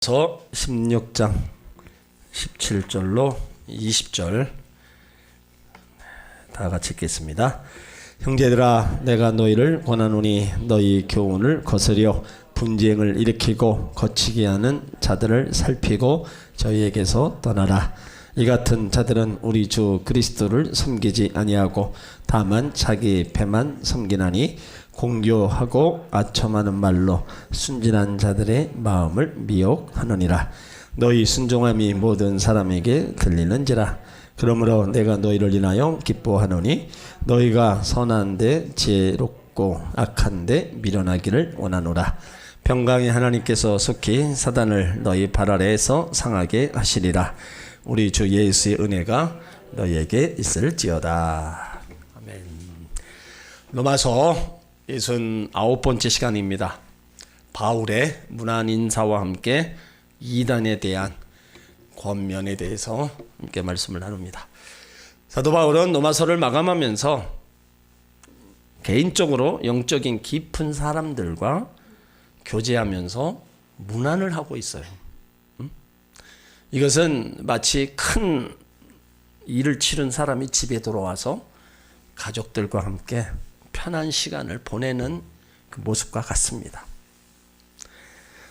서 16장 17절로 20절 다 같이 읽겠습니다. 형제들아, 내가 너희를 권하노니 너희 교훈을 거스려 분쟁을 일으키고 거치게 하는 자들을 살피고 저희에게서 떠나라. 이 같은 자들은 우리 주 그리스도를 섬기지 아니하고 다만 자기 배만 섬기나니 공교하고 아첨하는 말로 순진한 자들의 마음을 미혹하느니라. 너희 순종함이 모든 사람에게 들리는지라. 그러므로 내가 너희를 인하여 기뻐하노니 너희가 선한데 지혜롭고 악한데 미련하기를 원하노라. 평강의 하나님께서 속히 사단을 너희 발 아래에서 상하게 하시리라. 우리 주 예수의 은혜가 너희에게 있을지어다. 아멘. 로마서 69번째 시간입니다. 바울의 문안 인사와 함께 이단에 대한 권면에 대해서 함께 말씀을 나눕니다. 사도 바울은 로마서를 마감하면서 개인적으로 영적인 깊은 사람들과 교제하면서 문안을 하고 있어요. 이것은 마치 큰 일을 치른 사람이 집에 돌아와서 가족들과 함께 편한 시간을 보내는 그 모습과 같습니다.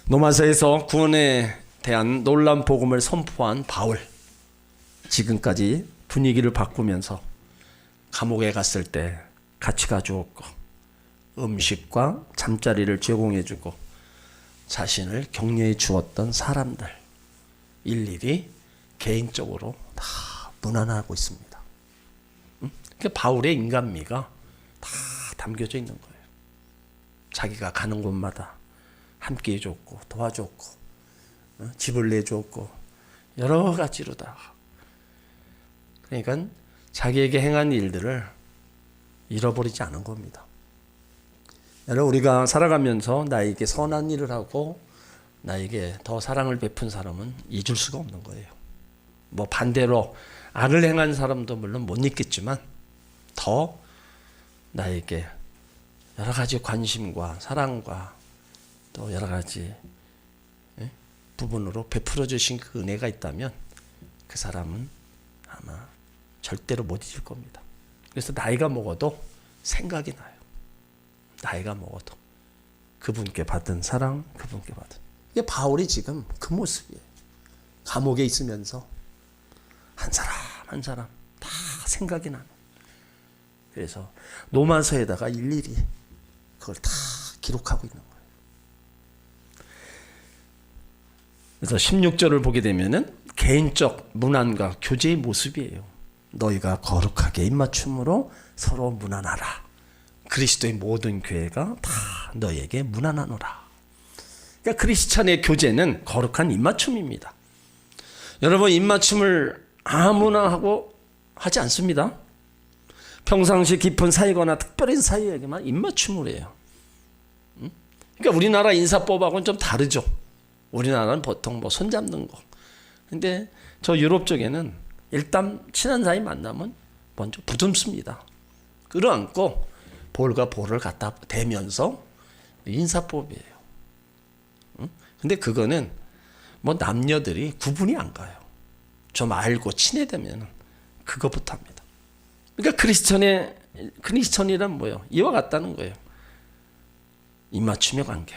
로마서에서 구원에 대한 놀라운 복음을 선포한 바울, 지금까지 분위기를 바꾸면서 감옥에 갔을 때 같이 가주었고 음식과 잠자리를 제공해주고 자신을 격려해 주었던 사람들 일일이 개인적으로 다 문안하고 있습니다. 그러니까 바울의 인간미가 다 담겨져 있는 거예요. 자기가 가는 곳마다 함께 해줬고 도와줬고 집을 내줬고 여러 가지로 다. 그러니까 자기에게 행한 일들을 잃어버리지 않은 겁니다. 여러분, 우리가 살아가면서 나에게 선한 일을 하고 나에게 더 사랑을 베푼 사람은 잊을 수가 없는 거예요. 뭐 반대로 악을 행한 사람도 물론 못 잊겠지만 더 나에게 여러 가지 관심과 사랑과 또 여러 가지 부분으로 베풀어 주신 그 은혜가 있다면 그 사람은 아마 절대로 못 잊을 겁니다. 그래서 나이가 먹어도 생각이 나요. 나이가 먹어도 그분께 받은 사랑, 그분께 받은. 이게 바울이 지금 그 모습이에요. 감옥에 있으면서 한 사람 한 사람 다 생각이 나는. 그래서 로마서에다가 일일이 그걸 다 기록하고 있는 거예요. 그래서 16절을 보게 되면은 개인적 문안과 교제의 모습이에요. 너희가 거룩하게 입맞춤으로 서로 문안하라. 그리스도의 모든 교회가 다 너희에게 문안하노라. 그러니까 크리스찬의 교제는 거룩한 입맞춤입니다. 여러분, 입맞춤을 아무나 하고 하지 않습니다. 평상시 깊은 사이거나 특별한 사이에게만 입맞춤을 해요. 그러니까 우리나라 인사법하고는 좀 다르죠. 우리나라는 보통 뭐 손잡는 거. 근데 저 유럽 쪽에는 일단 친한 사이 만나면 먼저 부듬습니다. 끌어안고 볼과 볼을 갖다 대면서 인사법이에요. 근데 그거는 뭐 남녀들이 구분이 안 가요. 좀 알고 친해되면 그것부터 합니다. 그러니까 크리스천이란 뭐예요? 이와 같다는 거예요. 입맞춤의 관계.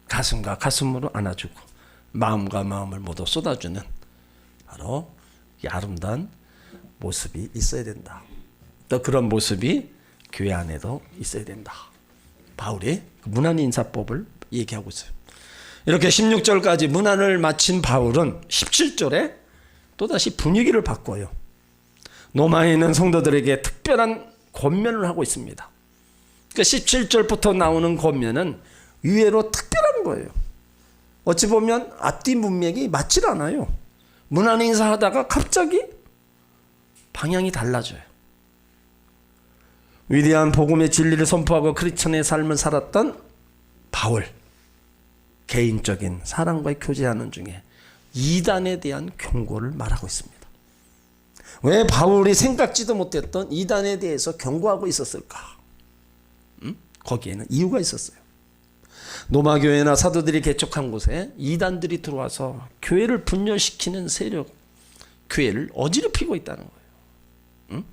가슴과 가슴으로 안아주고 마음과 마음을 모두 쏟아주는 바로 이 아름다운 모습이 있어야 된다. 또 그런 모습이 교회 안에도 있어야 된다. 바울이 문안 인사법을 얘기하고 있어요. 이렇게 16절까지 문안을 마친 바울은 17절에 또다시 분위기를 바꿔요. 로마에 있는 성도들에게 특별한 권면을 하고 있습니다. 그러니까 17절부터 나오는 권면은 의외로 특별한 거예요. 어찌 보면 앞뒤 문맥이 맞질 않아요. 문안 인사하다가 갑자기 방향이 달라져요. 위대한 복음의 진리를 선포하고 크리스천의 삶을 살았던 바울, 개인적인 사랑과의 교제하는 중에 이단에 대한 경고를 말하고 있습니다. 왜 바울이 생각지도 못했던 이단에 대해서 경고하고 있었을까? 거기에는 이유가 있었어요. 노마교회나 사도들이 개척한 곳에 이단들이 들어와서 교회를 분열시키는 세력, 교회를 어지럽히고 있다는 거예요. 응?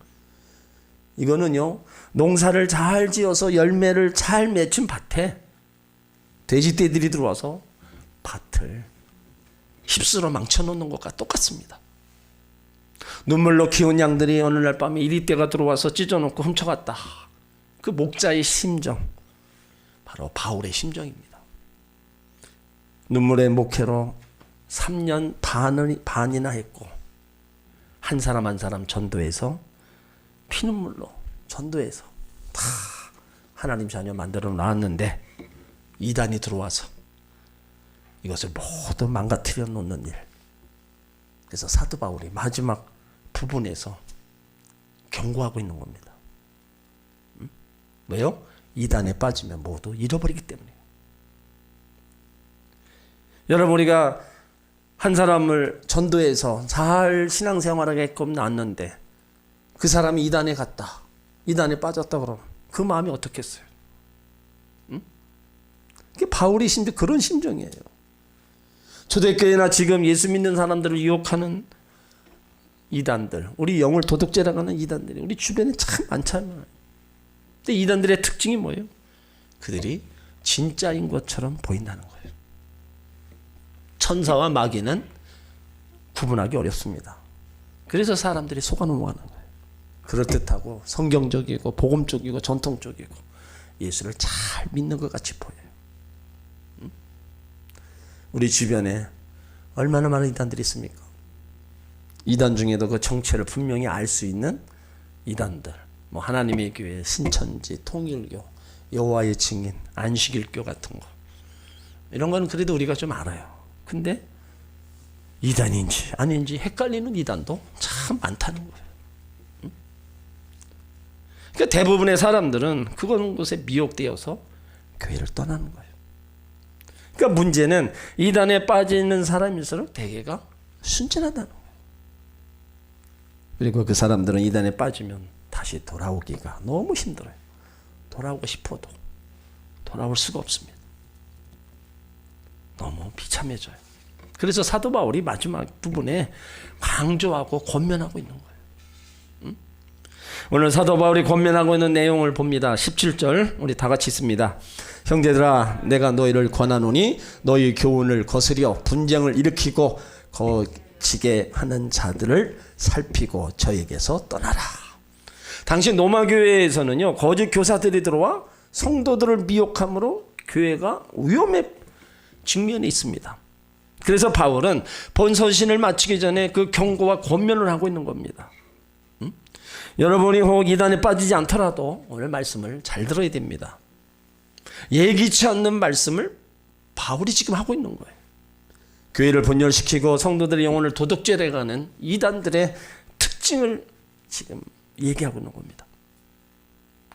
이거는요, 농사를 잘 지어서 열매를 잘 맺힌 밭에 돼지떼들이 들어와서 밭을 휩쓸어 망쳐놓는 것과 똑같습니다. 눈물로 키운 양들이 어느 날 밤에 이리떼가 들어와서 찢어놓고 훔쳐갔다. 그 목자의 심정, 바로 바울의 심정입니다. 눈물의 목회로 3년 반이나 했고, 한 사람 한 사람 전도해서 피눈물로 전도해서 다 하나님 자녀 만들어 놨는데 이단이 들어와서 이것을 모두 망가뜨려 놓는 일. 그래서 사도 바울이 마지막 부분에서 경고하고 있는 겁니다. 왜요? 이단에 빠지면 모두 잃어버리기 때문에. 여러분, 우리가 한 사람을 전도해서 잘 신앙생활하게끔 놨는데 그 사람이 이단에 갔다, 이단에 빠졌다 그러면 그 마음이 어떻겠어요? 그게 바울이 그런 심정이에요. 초대교회나 지금 예수 믿는 사람들을 유혹하는 이단들, 우리 영을 도둑질하는 이단들이 우리 주변에 참 많잖아요. 근데 이단들의 특징이 뭐예요? 그들이 진짜인 것처럼 보인다는 거예요. 천사와 마귀는 구분하기 어렵습니다. 그래서 사람들이 속아 넘어가는 거예요. 그럴듯하고 성경적이고 복음적이고 전통적이고 예수를 잘 믿는 것 같이 보여요. 우리 주변에 얼마나 많은 이단들이 있습니까? 이단 중에도 그 정체를 분명히 알 수 있는 이단들, 뭐 하나님의 교회, 신천지, 통일교, 여호와의 증인, 안식일교 같은 거, 이런 거는 그래도 우리가 좀 알아요. 근데 이단인지 아닌지 헷갈리는 이단도 참 많다는 거예요. 그러니까 대부분의 사람들은 그런 것에 미혹되어서 교회를 떠나는 거예요. 그러니까 문제는 이단에 빠져 있는 사람일수록 대개가 순진하다는 거예요. 그리고 그 사람들은 이단에 빠지면 다시 돌아오기가 너무 힘들어요. 돌아오고 싶어도 돌아올 수가 없습니다. 너무 비참해져요. 그래서 사도 바울이 마지막 부분에 강조하고 권면하고 있는 거예요. 오늘 사도 바울이 권면하고 있는 내용을 봅니다. 17절 우리 다 같이 있습니다. 형제들아, 내가 너희를 권하노니 너희 교훈을 거스려 분쟁을 일으키고 거치게 하는 자들을 살피고 저에게서 떠나라. 당시 로마 교회에서는요, 거짓 교사들이 들어와 성도들을 미혹함으로 교회가 위험에 직면해 있습니다. 그래서 바울은 본서신을 마치기 전에 그 경고와 권면을 하고 있는 겁니다. 여러분이 혹 이단에 빠지지 않더라도 오늘 말씀을 잘 들어야 됩니다. 예기치 않는 말씀을 바울이 지금 하고 있는 거예요. 교회를 분열시키고 성도들의 영혼을 도둑질해가는 이단들의 특징을 지금 얘기하고 있는 겁니다.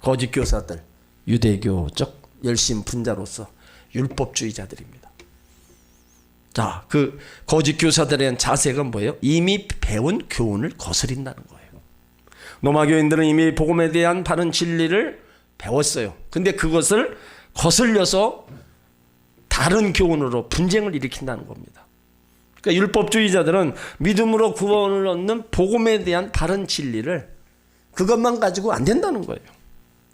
거짓 교사들, 유대교적 열심 분자로서 율법주의자들입니다. 자, 그 거짓 교사들에 대한 자세가 뭐예요? 이미 배운 교훈을 거스린다는 거예요. 로마 교인들은 이미 복음에 대한 바른 진리를 배웠어요. 근데 그것을 거슬려서 다른 교훈으로 분쟁을 일으킨다는 겁니다. 그러니까 율법주의자들은 믿음으로 구원을 얻는 복음에 대한 바른 진리를 그것만 가지고 안 된다는 거예요.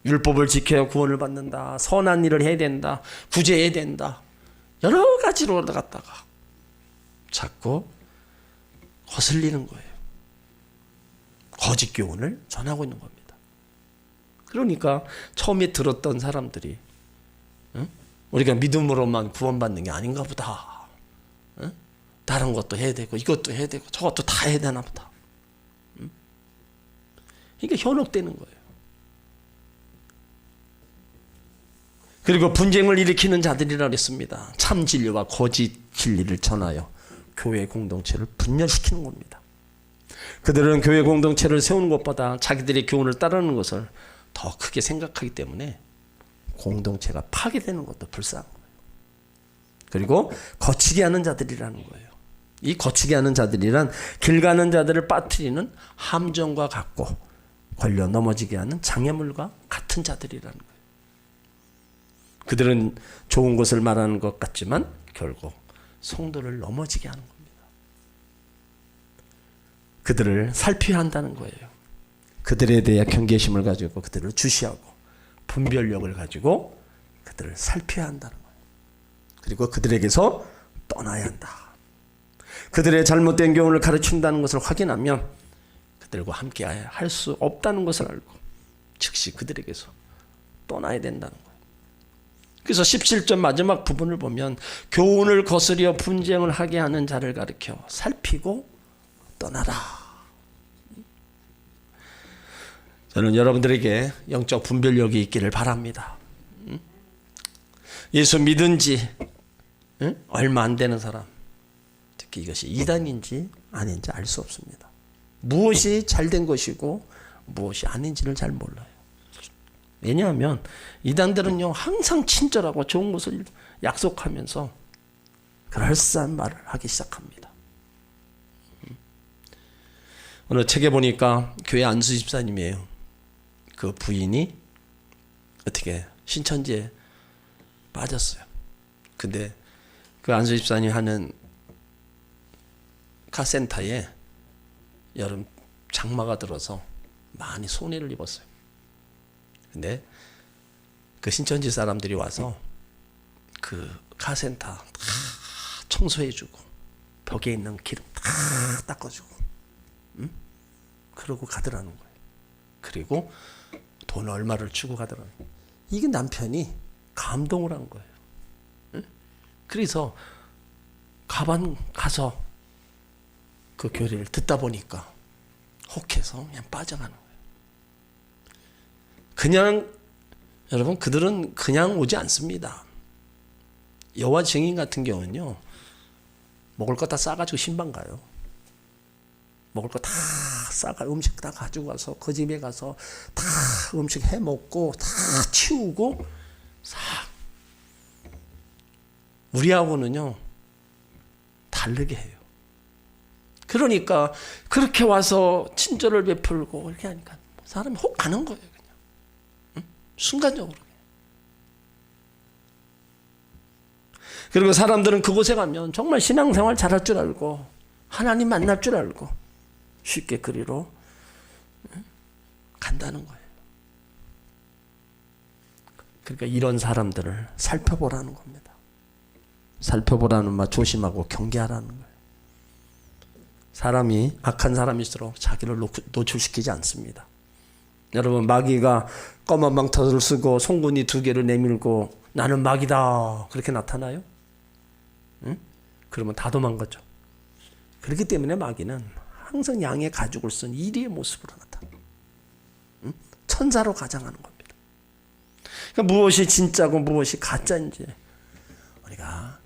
율법을 지켜야 구원을 받는다, 선한 일을 해야 된다, 구제해야 된다, 여러 가지로 갔다가 자꾸 거슬리는 거예요. 거짓 교훈을 전하고 있는 겁니다. 그러니까 처음에 들었던 사람들이 우리가 믿음으로만 구원받는 게 아닌가 보다, 다른 것도 해야 되고 이것도 해야 되고 저것도 다 해야 되나 보다. 그러니까 현혹되는 거예요. 그리고 분쟁을 일으키는 자들이라 그랬습니다. 참 진리와 거짓 진리를 전하여 교회 공동체를 분열시키는 겁니다. 그들은 교회 공동체를 세우는 것보다 자기들의 교훈을 따르는 것을 더 크게 생각하기 때문에 공동체가 파괴되는 것도 불쌍한 거예요. 그리고 거치게 하는 자들이라는 거예요. 이 거치게 하는 자들이란 길 가는 자들을 빠뜨리는 함정과 같고 걸려 넘어지게 하는 장애물과 같은 자들이라는 거예요. 그들은 좋은 것을 말하는 것 같지만 결국 성도를 넘어지게 하는 겁니다. 그들을 살펴야 한다는 거예요. 그들에 대해 경계심을 가지고 그들을 주시하고 분별력을 가지고 그들을 살펴야 한다는 거예요. 그리고 그들에게서 떠나야 한다. 그들의 잘못된 교훈을 가르친다는 것을 확인하면 그들과 함께 할 수 없다는 것을 알고 즉시 그들에게서 떠나야 된다는 거예요. 그래서 17절 마지막 부분을 보면 교훈을 거스려 분쟁을 하게 하는 자를 가리켜 살피고 떠나라. 저는 여러분들에게 영적 분별력이 있기를 바랍니다. 예수 믿은 지 얼마 안 되는 사람, 특히 이것이 이단인지 아닌지 알 수 없습니다. 무엇이 잘된 것이고 무엇이 아닌지를 잘 몰라요. 왜냐하면 이단들은요 항상 친절하고 좋은 것을 약속하면서 그럴싸한 말을 하기 시작합니다. 어느 책에 보니까 교회 안수 집사님이에요. 그 부인이 어떻게 신천지에 빠졌어요. 근데 그 안수 집사님이 하는 카센터에 여름 장마가 들어서 많이 손해를 입었어요. 근데 그 신천지 사람들이 와서 그 카센터 다 청소해주고 벽에 있는 기름 다 닦아주고 그러고 가더라는 거예요. 그리고 돈 얼마를 주고 가더라는 거예요. 이게 남편이 감동을 한 거예요. 그래서 가서 그 교리를 듣다 보니까 혹해서 그냥 빠져가는 거예요. 그냥 여러분 그들은 그냥 오지 않습니다. 여호와 증인 같은 경우는요 먹을 거 다 싸가지고 신방 가요. 먹을 거 다 싸가 음식 다 가지고 가서 그 집에 가서 다 음식 해 먹고 다 치우고 싹. 우리하고는요 다르게 해요. 그러니까 그렇게 와서 친절을 베풀고 이렇게 하니까 사람이 혹 가는 거예요. 그냥 순간적으로. 그리고 사람들은 그곳에 가면 정말 신앙생활 잘할 줄 알고 하나님 만날 줄 알고 쉽게 그리로 간다는 거예요. 그러니까 이런 사람들을 살펴보라는 겁니다. 살펴보라는 말 조심하고 경계하라는 거예요. 사람이 악한 사람일수록 자기를 노출시키지 않습니다. 여러분 마귀가 검은 망토를 쓰고 송곳니 2개를 내밀고 나는 마귀다 그렇게 나타나요? 응? 그러면 다 도망가죠. 그렇기 때문에 마귀는 항상 양의 가죽을 쓴 이리의 모습으로 나타나요. 응? 천사로 가장하는 겁니다. 그러니까 무엇이 진짜고 무엇이 가짜인지 우리가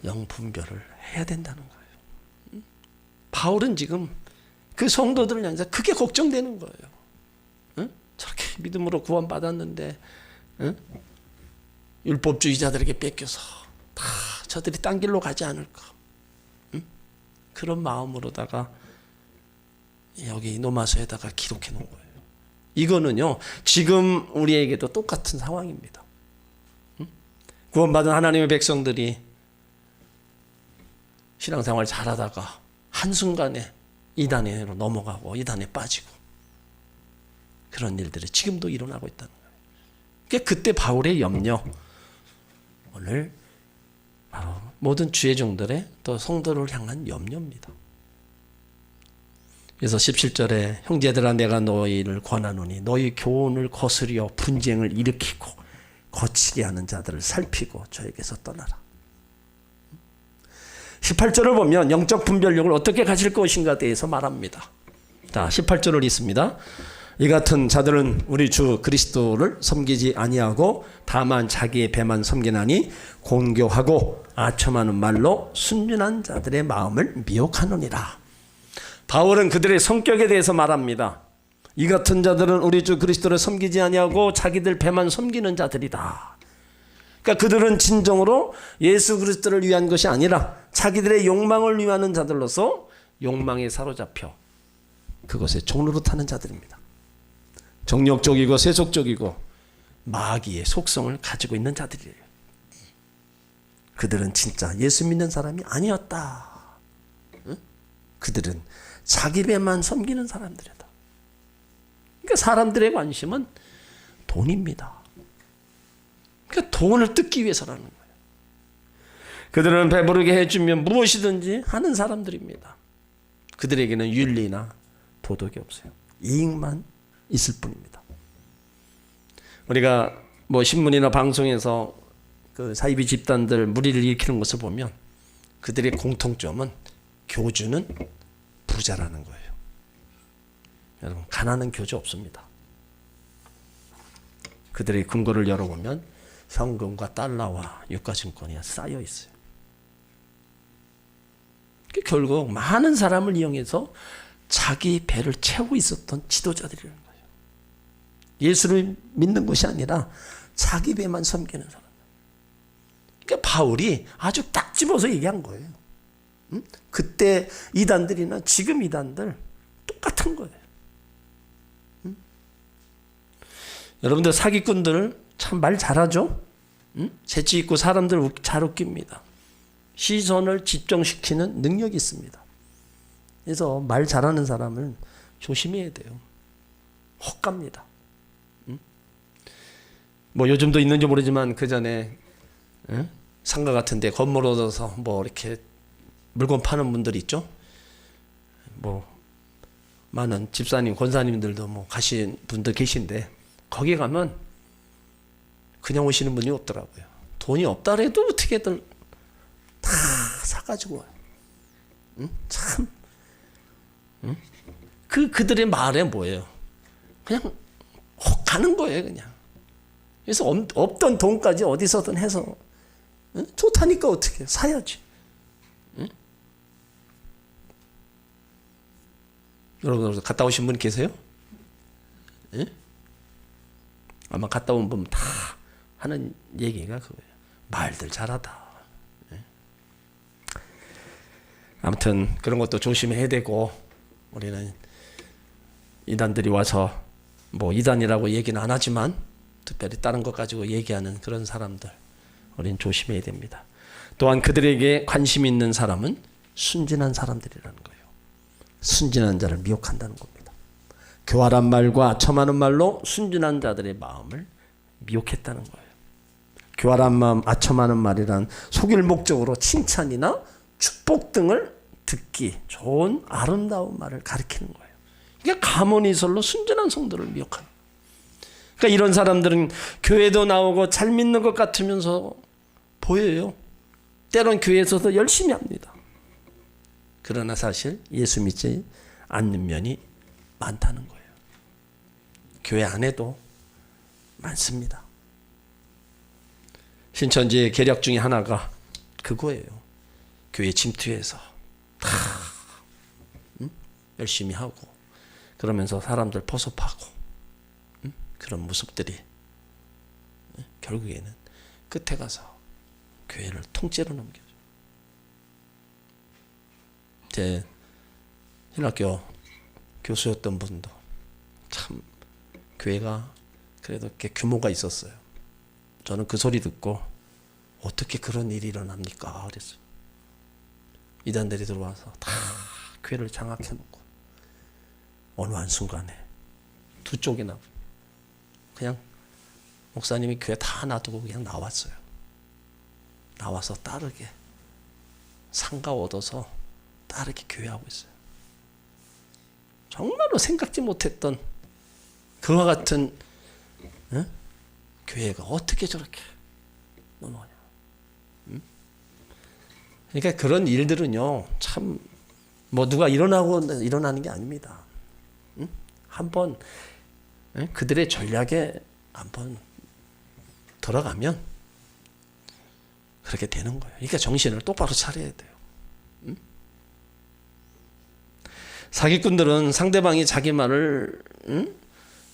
영분별을 해야 된다는 거예요. 응? 바울은 지금 그 성도들을 향해서 그게 걱정되는 거예요. 응? 저렇게 믿음으로 구원받았는데 응? 율법주의자들에게 뺏겨서 다 저들이 딴 길로 가지 않을까. 응? 그런 마음으로다가 여기 로마서에다가 기록해 놓은 거예요. 이거는요 지금 우리에게도 똑같은 상황입니다. 응? 구원받은 하나님의 백성들이 신앙생활 잘하다가 한순간에 이단으로 넘어가고 이단에 빠지고 그런 일들이 지금도 일어나고 있다는 거예요. 그러니까 그때 바울의 염려 오늘 바로 모든 주의 종들의 또 성도를 향한 염려입니다. 그래서 17절에 형제들아 내가 너희를 권하노니 너희 교훈을 거스려 분쟁을 일으키고 거치게 하는 자들을 살피고 저에게서 떠나라. 18절을 보면 영적 분별력을 어떻게 가질 것인가에 대해서 말합니다. 자, 18절을 읽습니다. 이 같은 자들은 우리 주 그리스도를 섬기지 아니하고 다만 자기의 배만 섬기나니 공교하고 아첨하는 말로 순진한 자들의 마음을 미혹하느니라. 바울은 그들의 성격에 대해서 말합니다. 이 같은 자들은 우리 주 그리스도를 섬기지 아니하고 자기들 배만 섬기는 자들이다. 그러니까 그들은 진정으로 예수 그리스도를 위한 것이 아니라 자기들의 욕망을 위하는 자들로서 욕망에 사로잡혀 그것에 종로로 타는 자들입니다. 정욕적이고 세속적이고 마귀의 속성을 가지고 있는 자들이에요. 그들은 진짜 예수 믿는 사람이 아니었다. 응? 그들은 자기 배만 섬기는 사람들이다. 그러니까 사람들의 관심은 돈입니다. 그러니까 돈을 뜯기 위해서라는 거예요. 그들은 배부르게 해주면 무엇이든지 하는 사람들입니다. 그들에게는 윤리나 도덕이 없어요. 이익만 있을 뿐입니다. 우리가 뭐 신문이나 방송에서 그 사이비 집단들 무리를 일으키는 것을 보면 그들의 공통점은 교주는 부자라는 거예요. 여러분, 가난한 교주 없습니다. 그들의 금고를 열어보면 현금과 달러와 유가증권이 쌓여 있어요. 결국 많은 사람을 이용해서 자기 배를 채우고 있었던 지도자들이라는 거예요. 예수를 믿는 것이 아니라 자기 배만 섬기는 사람. 그러니까 바울이 아주 딱 집어서 얘기한 거예요. 응? 그때 이단들이나 지금 이단들 똑같은 거예요. 응? 여러분들 사기꾼들 참 말 잘하죠? 응? 재치 있고 사람들 잘 웃깁니다. 시선을 집중시키는 능력이 있습니다. 그래서 말 잘하는 사람은 조심해야 돼요. 헛갑니다. 응? 뭐 요즘도 있는지 모르지만 그 전에 상가 같은데 건물 얻어서 뭐 이렇게 물건 파는 분들 있죠. 뭐 많은 집사님, 권사님들도 뭐 가신 분들 계신데 거기 가면 그냥 오시는 분이 없더라고요. 돈이 없다 해도 어떻게든 다 사가지고 와요. 응? 참. 응? 그들의 말에 뭐예요? 그냥 혹 가는 거예요, 그냥. 그래서 없던 돈까지 어디서든 해서 응? 좋다니까 어떻게 사야지. 응? 여러분 갔다 오신 분 계세요? 응? 아마 갔다 온 분 다 하는 얘기가 그거예요. 말들 잘하다. 아무튼 그런 것도 조심해야 되고, 우리는 이단들이 와서 뭐 이단이라고 얘기는 안 하지만 특별히 다른 것 가지고 얘기하는 그런 사람들 우리는 조심해야 됩니다. 또한 그들에게 관심 있는 사람은 순진한 사람들이라는 거예요. 순진한 자를 미혹한다는 겁니다. 교활한 말과 아첨하는 말로 순진한 자들의 마음을 미혹했다는 거예요. 교활한 마음, 아첨하는 말이란 속일 목적으로 칭찬이나 축복 등을 듣기 좋은 아름다운 말을 가리키는 거예요. 그러니까 가문이설로 순진한 성도를 미혹하는 거예요. 그러니까 이런 사람들은 교회도 나오고 잘 믿는 것 같으면서 보여요. 때론 교회에서도 열심히 합니다. 그러나 사실 예수 믿지 않는 면이 많다는 거예요. 교회 안에도 많습니다. 신천지의 계략 중에 하나가 그거예요. 교회 침투해서 다 열심히 하고 그러면서 사람들 포섭하고 그런 모습들이 결국에는 끝에 가서 교회를 통째로 넘겨줘. 제 신학교 교수였던 분도 참 교회가 그래도 이렇게 규모가 있었어요. 저는 그 소리 듣고 어떻게 그런 일이 일어납니까? 그랬어요. 이단들이 들어와서 다 교회를 장악해놓고 어느 한순간에 두 쪽이나 그냥 목사님이 교회 다 놔두고 그냥 나왔어요. 나와서 따르게 상가 얻어서 따르게 교회하고 있어요. 정말로 생각지 못했던 그와 같은 교회가 어떻게 저렇게 넘어가냐. 그러니까 그런 일들은요, 참 뭐 누가 일어나는 게 아닙니다. 한번 그들의 전략에 한번 들어가면 그렇게 되는 거예요. 그러니까 정신을 똑바로 차려야 돼요. 사기꾼들은 상대방이 자기 말을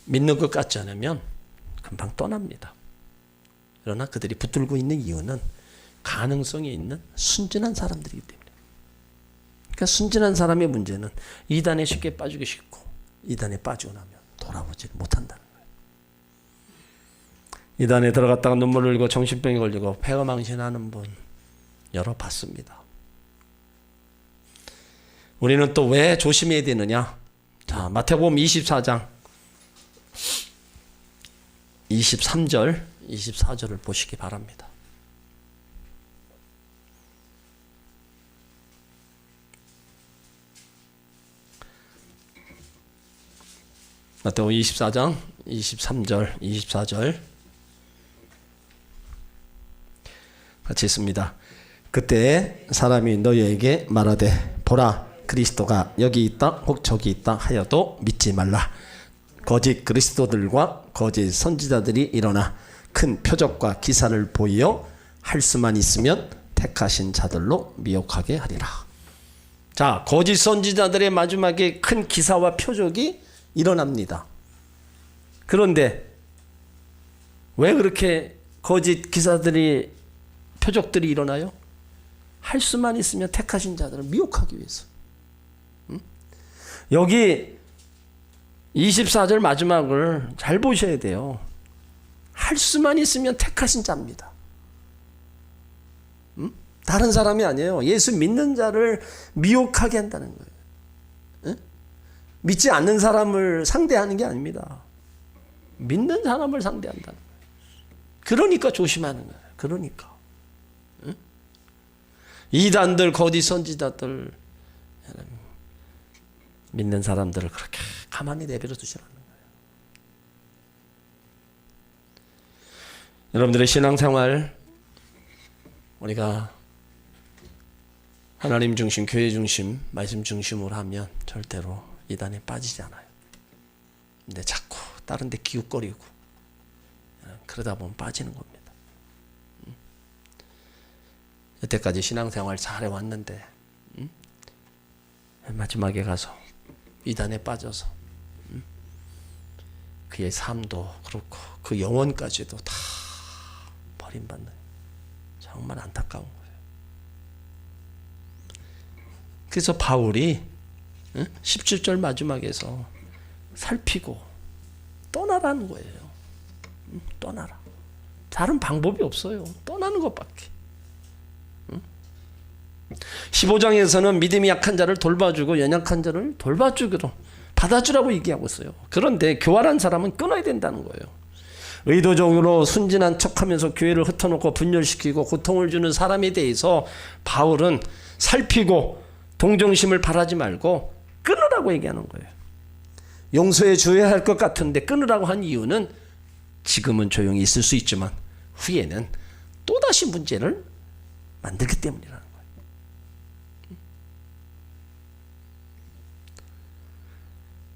믿는 것 같지 않으면 금방 떠납니다. 그러나 그들이 붙들고 있는 이유는 가능성이 있는 순진한 사람들이기 때문에. 그러니까 순진한 사람의 문제는 이단에 쉽게 빠지기 쉽고 이단에 빠지고 나면 돌아오지 못한다는 거예요. 이단에 들어갔다가 눈물 흘리고 정신병이 걸리고 폐가망신하는 분 여러 봤습니다. 우리는 또 왜 조심해야 되느냐? 자, 마태복음 24장 23절 24절을 보시기 바랍니다. 마태복음 24장 23절 24절 같이 있습니다. 그때 사람이 너희에게 말하되 보라 그리스도가 여기 있다 혹 저기 있다 하여도 믿지 말라. 거짓 그리스도들과 거짓 선지자들이 일어나 큰 표적과 기사를 보이어 할 수만 있으면 택하신 자들로 미혹하게 하리라. 자, 거짓 선지자들의 마지막에 큰 기사와 표적이 일어납니다. 그런데 왜 그렇게 거짓 기사들이 표적들이 일어나요? 할 수만 있으면 택하신 자들을 미혹하기 위해서. 여기 24절 마지막을 잘 보셔야 돼요. 할 수만 있으면 택하신 자입니다. 다른 사람이 아니에요. 예수 믿는 자를 미혹하게 한다는 거예요. 믿지 않는 사람을 상대하는 게 아닙니다. 믿는 사람을 상대한다는 거예요. 그러니까 조심하는 거예요. 그러니까. 이단들, 거짓 선지자들, 믿는 사람들을 그렇게 가만히 내버려 두시라는 거예요. 여러분들의 신앙생활, 우리가 하나님 중심, 교회 중심, 말씀 중심으로 하면 절대로 이단에 빠지지 않아요. 근데 자꾸 다른 데 기웃거리고 그러다 보면 빠지는 겁니다. 여태까지 신앙생활 잘해왔는데 마지막에 가서 이단에 빠져서 그의 삶도 그렇고 그 영혼까지도 다 버림받는, 정말 안타까운 거예요. 그래서 바울이 17절 마지막에서 살피고 떠나라는 거예요. 떠나라. 다른 방법이 없어요. 떠나는 것밖에. 15장에서는 믿음이 약한 자를 돌봐주고 연약한 자를 돌봐주기로 받아주라고 얘기하고 있어요. 그런데 교활한 사람은 끊어야 된다는 거예요. 의도적으로 순진한 척하면서 교회를 흩어놓고 분열시키고 고통을 주는 사람에 대해서 바울은 살피고 동정심을 바라지 말고 끊으라고 얘기하는 거예요. 용서해 줘야 할 것 같은데 끊으라고 한 이유는 지금은 조용히 있을 수 있지만 후에는 또다시 문제를 만들기 때문이라는 거예요.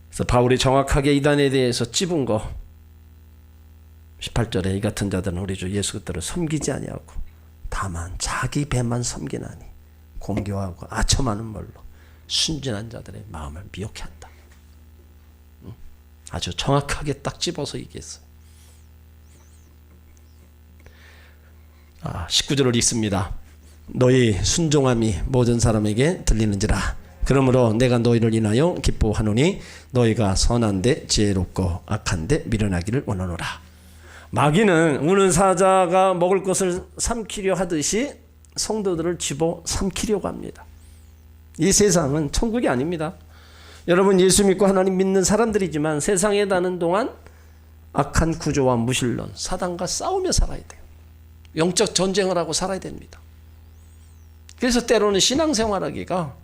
그래서 바울이 정확하게 이단에 대해서 찝은 거 18절에 이 같은 자들은 우리 주 예수 그리스도를 섬기지 아니하고 다만 자기 배만 섬기나니 공교하고 아첨하는 말로 순진한 자들의 마음을 미혹해 한다. 아주 정확하게 딱 집어서 얘기했어요. 19절을 읽습니다. 너희 순종함이 모든 사람에게 들리는지라. 그러므로 내가 너희를 인하여 기뻐하노니 너희가 선한데 지혜롭고 악한데 미련하기를 원하노라. 마귀는 우는 사자가 먹을 것을 삼키려 하듯이 성도들을 집어 삼키려고 합니다. 이 세상은 천국이 아닙니다. 여러분 예수 믿고 하나님 믿는 사람들이지만 세상에 사는 동안 악한 구조와 무신론, 사단과 싸우며 살아야 돼요. 영적 전쟁을 하고 살아야 됩니다. 그래서 때로는 신앙생활하기가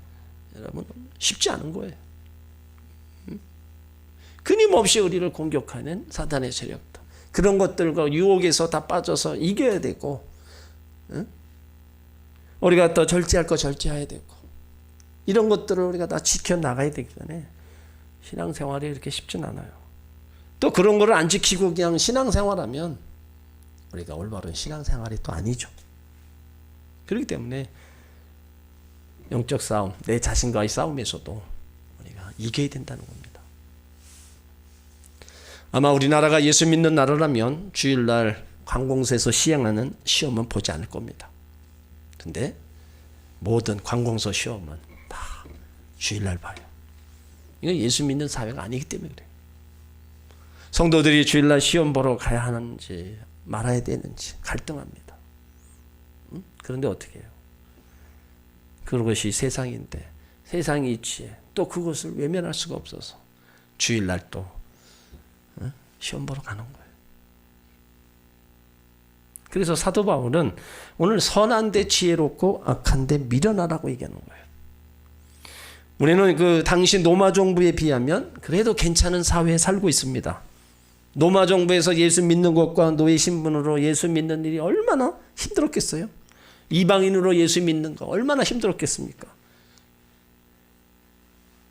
여러분 쉽지 않은 거예요. 끊임없이 우리를 공격하는 사단의 세력들, 그런 것들과 유혹에서 다 빠져서 이겨야 되고, 우리가 또 절제할 거 절제해야 되고, 이런 것들을 우리가 다 지켜나가야 되기 때문에 신앙생활이 그렇게 쉽진 않아요. 또 그런 거를 안 지키고 그냥 신앙생활하면 우리가 올바른 신앙생활이 또 아니죠. 그렇기 때문에 영적 싸움, 내 자신과의 싸움에서도 우리가 이겨야 된다는 겁니다. 아마 우리나라가 예수 믿는 나라라면 주일날 관공서에서 시행하는 시험은 보지 않을 겁니다. 근데 모든 관공서 시험은 다 주일날 봐요. 이건 예수 믿는 사회가 아니기 때문에 그래요. 성도들이 주일날 시험 보러 가야 하는지 말아야 되는지 갈등합니다. 그런데 어떻게 해요? 그것이 세상인데 세상이 있지에 또 그것을 외면할 수가 없어서 주일날 또 시험 보러 가는 거예요. 그래서 사도 바울은 오늘 선한데 지혜롭고 악한데 미련하라고 얘기하는 거예요. 우리는 그 당시 로마 정부에 비하면 그래도 괜찮은 사회에 살고 있습니다. 로마 정부에서 예수 믿는 것과 노예 신분으로 예수 믿는 일이 얼마나 힘들었겠어요? 이방인으로 예수 믿는 거 얼마나 힘들었겠습니까?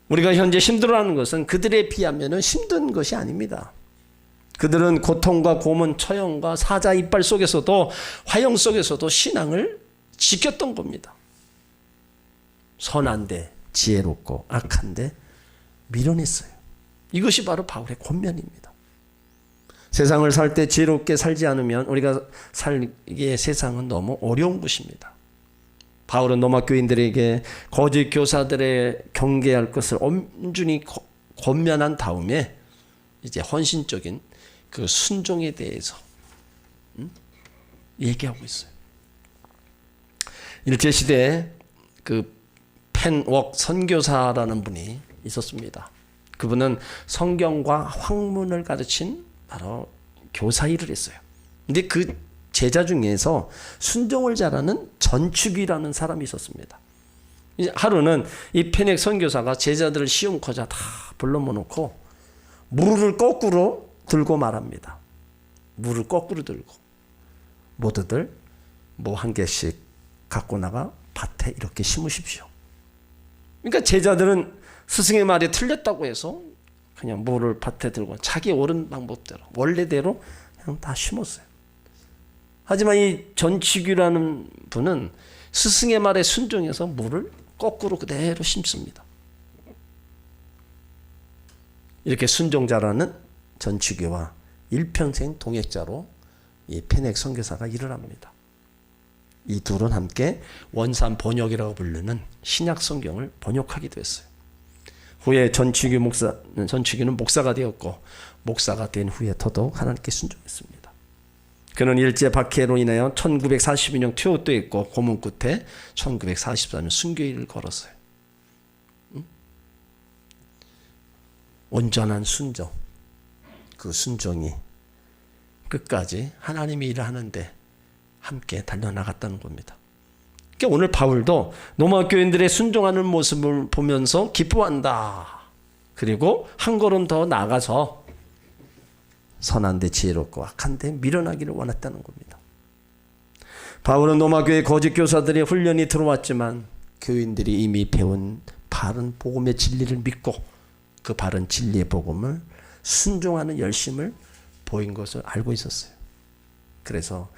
우리가 현재 힘들어하는 것은 그들에 비하면 힘든 것이 아닙니다. 그들은 고통과 고문, 처형과 사자 이빨 속에서도 화형 속에서도 신앙을 지켰던 겁니다. 선한데 지혜롭고 악한데 미련했어요. 이것이 바로 바울의 권면입니다. 세상을 살 때 지혜롭게 살지 않으면 우리가 살기에 세상은 너무 어려운 것입니다. 바울은 로마 교인들에게 거짓 교사들의 경계할 것을 엄중히 권면한 다음에 이제 헌신적인 그 순종에 대해서 얘기하고 있어요. 일제시대에 그 펜웍 선교사라는 분이 있었습니다. 그분은 성경과 학문을 가르친 바로 교사 일을 했어요. 근데 그 제자 중에서 순종을 잘하는 전축이라는 사람이 있었습니다. 이제 하루는 이 펜웍 선교사가 제자들을 시험코자 다 불러 모아놓고 물을 거꾸로 들고 말합니다. 물을 거꾸로 들고 모두들 뭐 한 개씩 갖고 나가 밭에 이렇게 심으십시오. 그러니까 제자들은 스승의 말이 틀렸다고 해서 그냥 물을 밭에 들고 자기 옳은 방법대로 원래대로 그냥 다 심었어요. 하지만 이 전치규라는 분은 스승의 말에 순종해서 물을 거꾸로 그대로 심습니다. 이렇게 순종자라는 전치규와 일평생 동역자로 이 펜웍 선교사가 일을 합니다. 이 둘은 함께 원산 번역이라고 부르는 신약 성경을 번역하기도 했어요. 후에 전치규는 목사가 되었고 목사가 된 후에 더더욱 하나님께 순종했습니다. 그는 일제 박해로 인하여 1942년 퇴호됐고 고문 끝에 1944년 순교일을 걸었어요. 온전한 순종, 그 순종이 끝까지 하나님이 일을 하는데 함께 달려나갔다는 겁니다. 그러니까 오늘 바울도 로마 교인들의 순종하는 모습을 보면서 기뻐한다. 그리고 한 걸음 더 나가서 선한데 지혜롭고 악한데 미련하기를 원했다는 겁니다. 바울은 로마 교회 거짓 교사들의 훈련이 들어왔지만 교인들이 이미 배운 바른 복음의 진리를 믿고 그 바른 진리의 복음을 순종하는 열심을 보인 것을 알고 있었어요. 그래서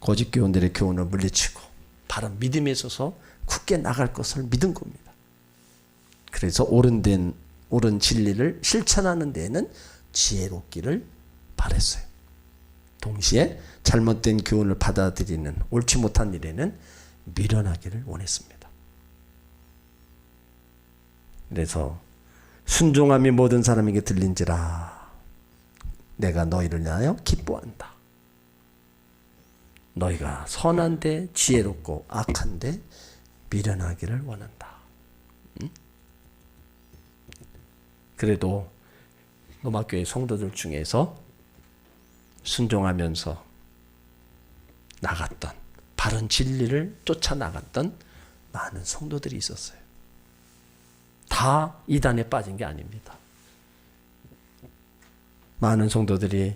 거짓 교인들의 교훈을 물리치고 바른 믿음에 있어서 굳게 나갈 것을 믿은 겁니다. 그래서 옳은 진리를 실천하는 데에는 지혜롭기를 바랬어요. 동시에 잘못된 교훈을 받아들이는 옳지 못한 일에는 미련하기를 원했습니다. 그래서 순종함이 모든 사람에게 들린지라 내가 너희를 위하여 기뻐한다. 너희가 선한데 지혜롭고 악한데 미련하기를 원한다. 그래도 로마교회 성도들 중에서 순종하면서 나갔던 바른 진리를 쫓아 나갔던 많은 성도들이 있었어요. 다 이단에 빠진 게 아닙니다. 많은 성도들이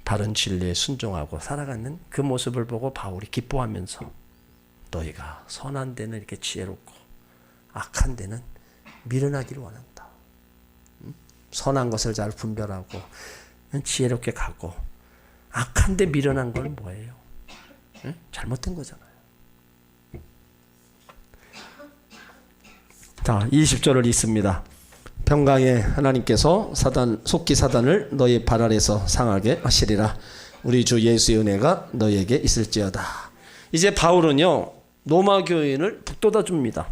바른 진리에 순종하고 살아가는 그 모습을 보고 바울이 기뻐하면서 너희가 선한 데는 이렇게 지혜롭고 악한 데는 미련하기를 원한다. 선한 것을 잘 분별하고 지혜롭게 가고 악한 데 미련한 건 뭐예요? 잘못된 거잖아요. 자, 20절을 읽습니다. 평강에 하나님께서 속기 사단을 너희 발 아래서 상하게 하시리라. 우리 주 예수의 은혜가 너희에게 있을지어다. 이제 바울은요 로마 교인을 북돋아 줍니다.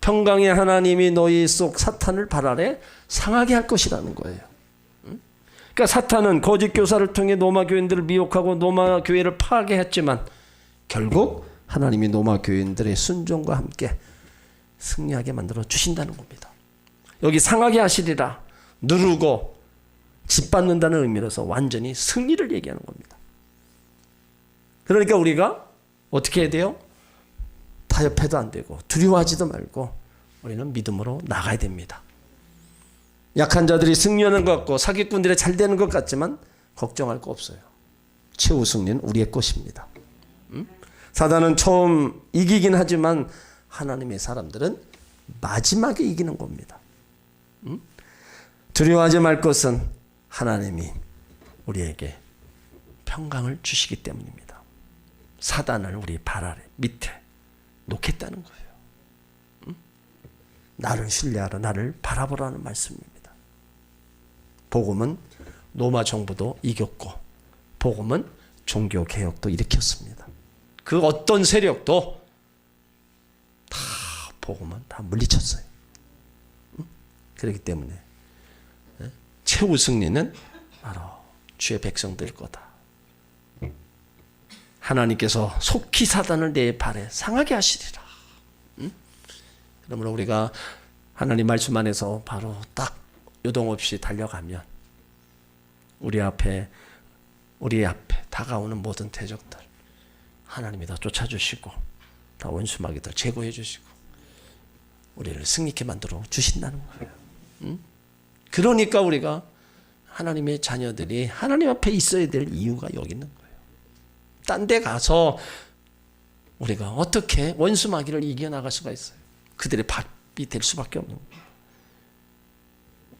평강의 하나님이 너희 속 사탄을 발 아래 상하게 할 것이라는 거예요. 그러니까 사탄은 거짓 교사를 통해 로마 교인들을 미혹하고 로마 교회를 파괴했지만 결국 하나님이 로마 교인들의 순종과 함께 승리하게 만들어 주신다는 겁니다. 여기 상하게 하시리라, 누르고 짓밟는다는 의미로서 완전히 승리를 얘기하는 겁니다. 그러니까 우리가 어떻게 해야 돼요? 타협해도 안 되고 두려워하지도 말고 우리는 믿음으로 나가야 됩니다. 약한 자들이 승리하는 것 같고 사기꾼들이 잘 되는 것 같지만 걱정할 거 없어요. 최후 승리는 우리의 것입니다. 사단은 처음 이기긴 하지만 하나님의 사람들은 마지막에 이기는 겁니다. 두려워하지 말 것은 하나님이 우리에게 평강을 주시기 때문입니다. 사단을 우리 발 아래 밑에 놓겠다는 거예요. 나를 신뢰하라, 나를 바라보라는 말씀입니다. 복음은 로마 정부도 이겼고 복음은 종교개혁도 일으켰습니다. 그 어떤 세력도 다 복음은 다 물리쳤어요. 그렇기 때문에 최후 승리는 바로 주의 백성들 거다. 하나님께서 속히 사단을 내 발에 상하게 하시리라. 그러므로 우리가 하나님 말씀 안에서 바로 딱 요동없이 달려가면 우리 앞에 다가오는 모든 대적들 하나님이 다 쫓아주시고 다 원수마귀들 제거해 주시고 우리를 승리케 만들어 주신다는 거예요. 그러니까 우리가 하나님의 자녀들이 하나님 앞에 있어야 될 이유가 여기 있는 거예요. 딴 데 가서 우리가 어떻게 원수마귀를 이겨나갈 수가 있어요? 그들의 밥이 될 수밖에 없는 거예요.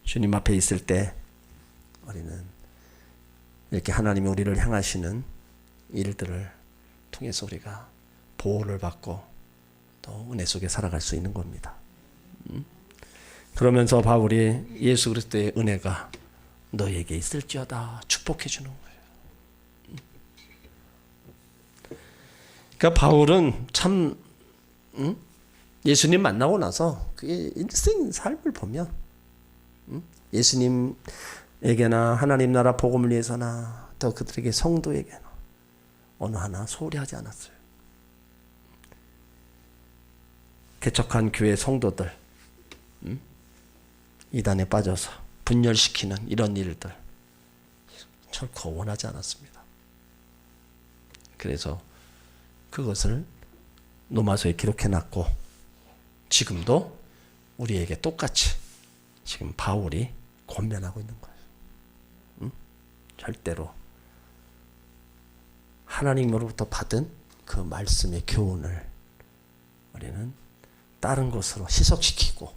주님 앞에 있을 때 우리는 이렇게 하나님이 우리를 향하시는 일들을 통해서 우리가 보호를 받고 또 은혜 속에 살아갈 수 있는 겁니다. 그러면서 바울이 예수 그리스도의 은혜가 너에게 있을지어다 축복해 주는 거예요. 그러니까 바울은 참 예수님 만나고 나서 그의 일생 삶을 보면 예수님에게나 하나님 나라 복음을 위해서나 또 그들에게 성도에게나 어느 하나 소홀히 하지 않았어요. 개척한 교회 성도들 이단에 빠져서 분열시키는 이런 일들 결코 원하지 않았습니다. 그래서 그것을 로마서에 기록해놨고 지금도 우리에게 똑같이 지금 바울이 권면하고 있는 거예요. 절대로 하나님으로부터 받은 그 말씀의 교훈을 우리는 다른 것으로 희석시키고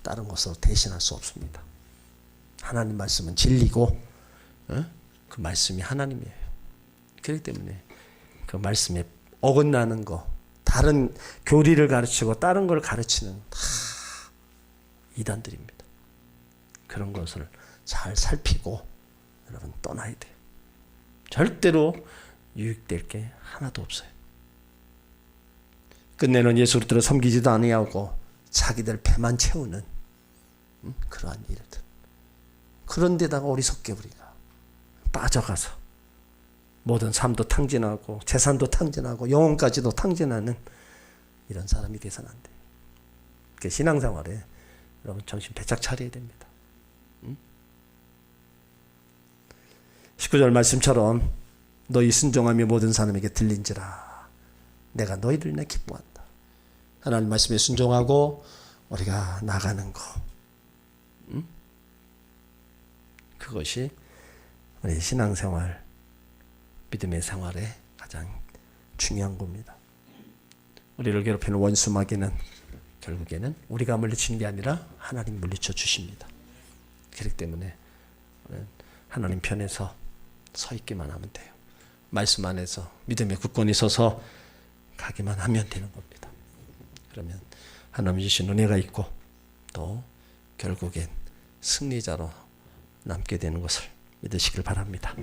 다른 것으로 대신할 수 없습니다. 하나님 말씀은 진리고 그 말씀이 하나님이에요. 그렇기 때문에 그 말씀에 어긋나는 거, 다른 교리를 가르치고 다른 걸 가르치는 다 이단들입니다. 그런 것을 잘 살피고 여러분 떠나야 돼요. 절대로 유익될 게 하나도 없어요. 끝내는 예수 그리스도를 섬기지도 아니하고 자기들 배만 채우는 그러한 일들. 그런데다가 어리석게 우리가 빠져가서 모든 삶도 탕진하고 재산도 탕진하고 영혼까지도 탕진하는 이런 사람이 돼서는 안 돼요. 그 신앙생활에 여러분 정신 바짝 차려야 됩니다. 19절 말씀처럼 너희 순종함이 모든 사람에게 들린지라 내가 너희를 내 기뻐한다. 하나님 말씀에 순종하고 우리가 나가는 거 그것이 우리 신앙생활 믿음의 생활에 가장 중요한 겁니다. 우리를 괴롭히는 원수마귀는 결국에는 우리가 물리치는 게 아니라 하나님 물리쳐 주십니다. 그렇기 때문에 하나님 편에서 서 있기만 하면 돼요. 말씀 안에서 믿음의 굳건히 서서 가기만 하면 되는 겁니다. 그러면 하나님 주신 은혜가 있고 또 결국엔 승리자로 남게 되는 것을 믿으시길 바랍니다.